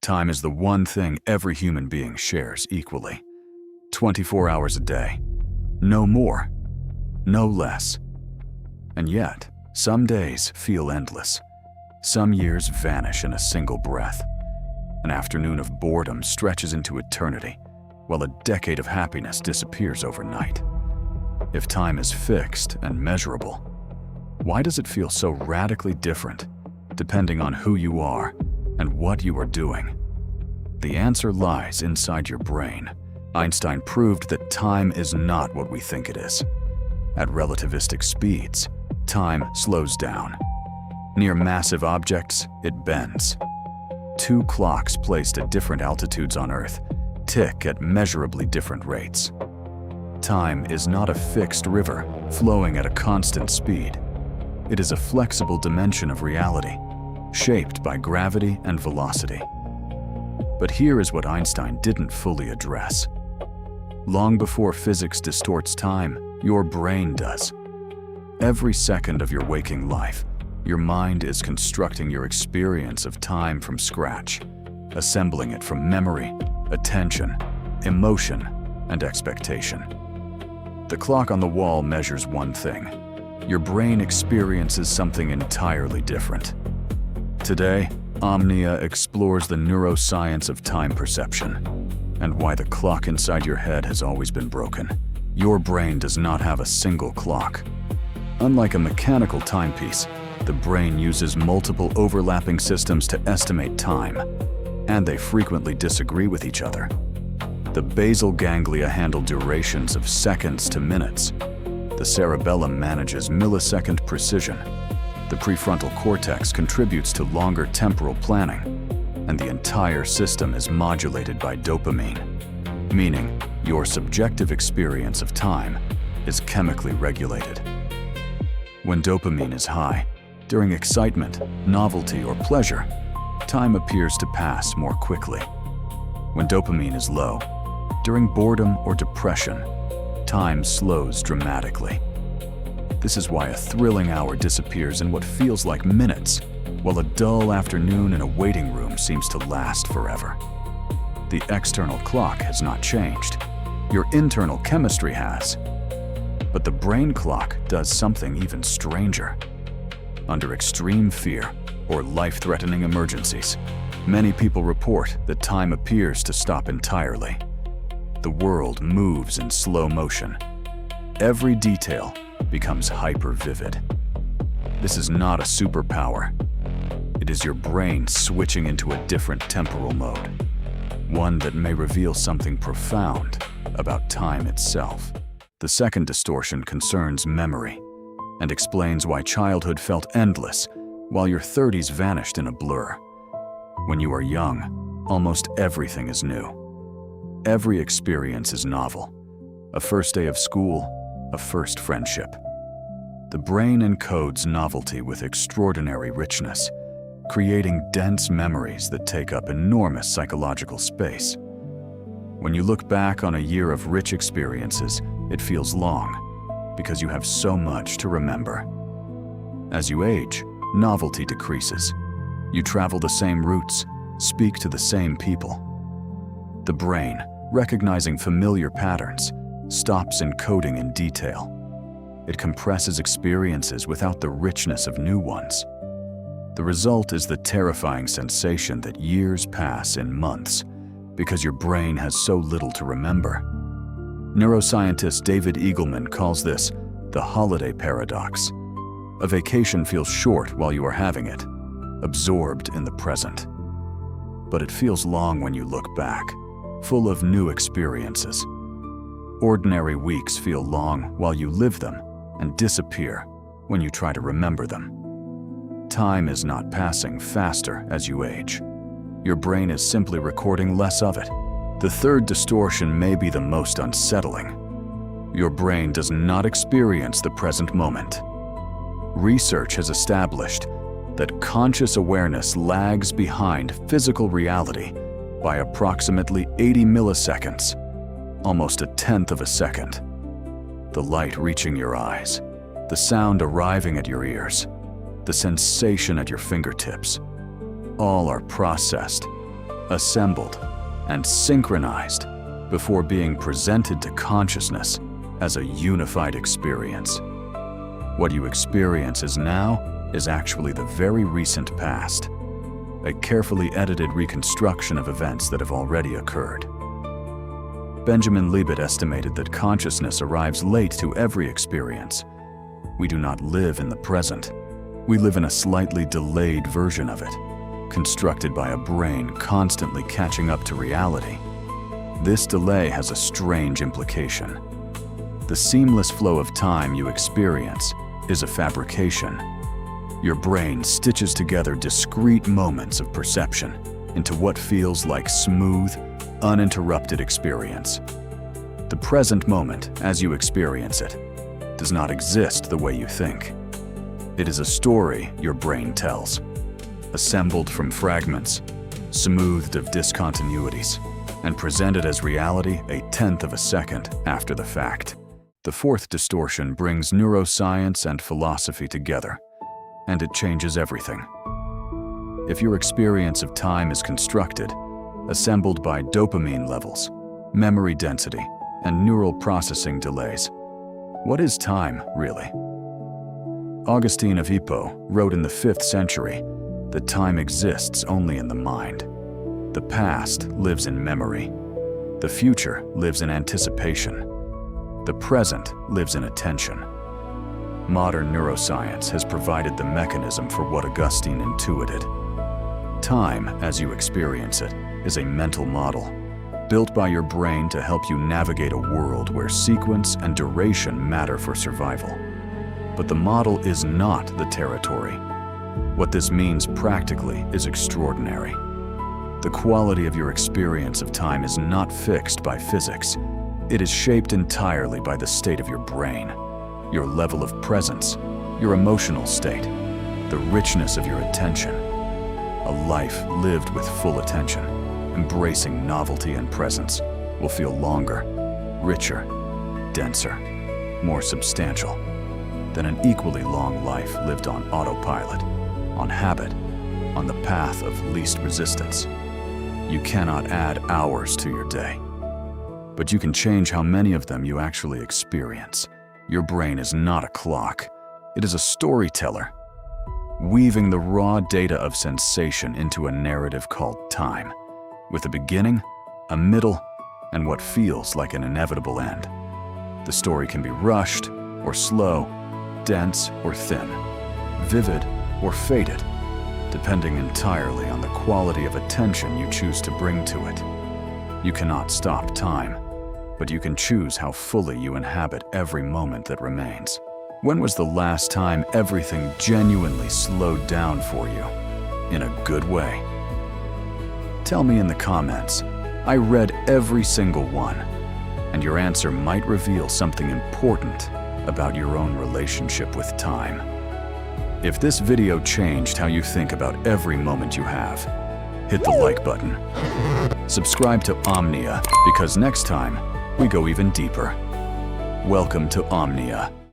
Time is the one thing every human being shares equally. 24 hours a day. No more. No less. And yet, some days feel endless. Some years vanish in a single breath. An afternoon of boredom stretches into eternity, while a decade of happiness disappears overnight. If time is fixed and measurable, why does it feel so radically different, depending on who you are and what you are doing? The answer lies inside your brain. Einstein proved that time is not what we think it is. At relativistic speeds, time slows down. Near massive objects, it bends. Two clocks placed at different altitudes on Earth tick at measurably different rates. Time is not a fixed river flowing at a constant speed. It is a flexible dimension of reality, shaped by gravity and velocity. But here is what Einstein didn't fully address. Long before physics distorts time, your brain does. Every second of your waking life, your mind is constructing your experience of time from scratch, assembling it from memory, attention, emotion, and expectation. The clock on the wall measures one thing. Your brain experiences something entirely different. Today, OMNIA explores the neuroscience of time perception and why the clock inside your head has always been broken. Your brain does not have a single clock. Unlike a mechanical timepiece, the brain uses multiple overlapping systems to estimate time, and they frequently disagree with each other. The basal ganglia handle durations of seconds to minutes. The cerebellum manages millisecond precision. The prefrontal cortex contributes to longer temporal planning, and the entire system is modulated by dopamine, meaning your subjective experience of time is chemically regulated. When dopamine is high, during excitement, novelty, or pleasure, time appears to pass more quickly. When dopamine is low, during boredom or depression, time slows dramatically. This is why a thrilling hour disappears in what feels like minutes, while a dull afternoon in a waiting room seems to last forever. The external clock has not changed. Your internal chemistry has. But the brain clock does something even stranger. Under extreme fear or life-threatening emergencies, many people report that time appears to stop entirely. The world moves in slow motion. Every detail becomes hyper-vivid. This is not a superpower. It is your brain switching into a different temporal mode, one that may reveal something profound about time itself. The second distortion concerns memory and explains why childhood felt endless while your 30s vanished in a blur. When you are young, almost everything is new. Every experience is novel. A first day of school, a first friendship. The brain encodes novelty with extraordinary richness, creating dense memories that take up enormous psychological space. When you look back on a year of rich experiences, it feels long, because you have so much to remember. As you age, novelty decreases. You travel the same routes, speak to the same people. The brain, recognizing familiar patterns, stops encoding in detail. It compresses experiences without the richness of new ones. The result is the terrifying sensation that years pass in months because your brain has so little to remember. Neuroscientist David Eagleman calls this the holiday paradox. A vacation feels short while you are having it, absorbed in the present. But it feels long when you look back, full of new experiences. Ordinary weeks feel long while you live them and disappear when you try to remember them. Time is not passing faster as you age. Your brain is simply recording less of it. The third distortion may be the most unsettling. Your brain does not experience the present moment. Research has established that conscious awareness lags behind physical reality by approximately 80 milliseconds, almost a tenth of a second. The light reaching your eyes, the sound arriving at your ears, the sensation at your fingertips, all are processed assembled, and synchronized before being presented to consciousness as a unified experience. What you experience as now is actually the very recent past, a carefully edited reconstruction of events that have already occurred. Benjamin Libet estimated that consciousness arrives late to every experience. We do not live in the present. We live in a slightly delayed version of it, constructed by a brain constantly catching up to reality. This delay has a strange implication. The seamless flow of time you experience is a fabrication. Your brain stitches together discrete moments of perception into what feels like smooth, uninterrupted experience. The present moment, as you experience it, does not exist the way you think. It is a story your brain tells, assembled from fragments, smoothed of discontinuities, and presented as reality a tenth of a second after the fact. The fourth distortion brings neuroscience and philosophy together, and it changes everything. If your experience of time is constructed, assembled by dopamine levels, memory density, and neural processing delays, what is time, really? Augustine of Hippo wrote in the 5th century that time exists only in the mind. The past lives in memory. The future lives in anticipation. The present lives in attention. Modern neuroscience has provided the mechanism for what Augustine intuited. Time, as you experience it, is a mental model, built by your brain to help you navigate a world where sequence and duration matter for survival. But the model is not the territory. What this means practically is extraordinary. The quality of your experience of time is not fixed by physics. It is shaped entirely by the state of your brain, your level of presence, your emotional state, the richness of your attention. A life lived with full attention, embracing novelty and presence, will feel longer, richer, denser, more substantial than an equally long life lived on autopilot, on habit, on the path of least resistance. You cannot add hours to your day, but you can change how many of them you actually experience. Your brain is not a clock. It is a storyteller, weaving the raw data of sensation into a narrative called time, with a beginning, a middle, and what feels like an inevitable end. The story can be rushed or slow, dense or thin, vivid or faded, depending entirely on the quality of attention you choose to bring to it. You cannot stop time, but you can choose how fully you inhabit every moment that remains. When was the last time everything genuinely slowed down for you, in a good way? Tell me in the comments. I read every single one, and your answer might reveal something important about your own relationship with time. If this video changed how you think about every moment you have, hit the like button. Subscribe to OMNIA, because next time we go even deeper. Welcome to OMNIA.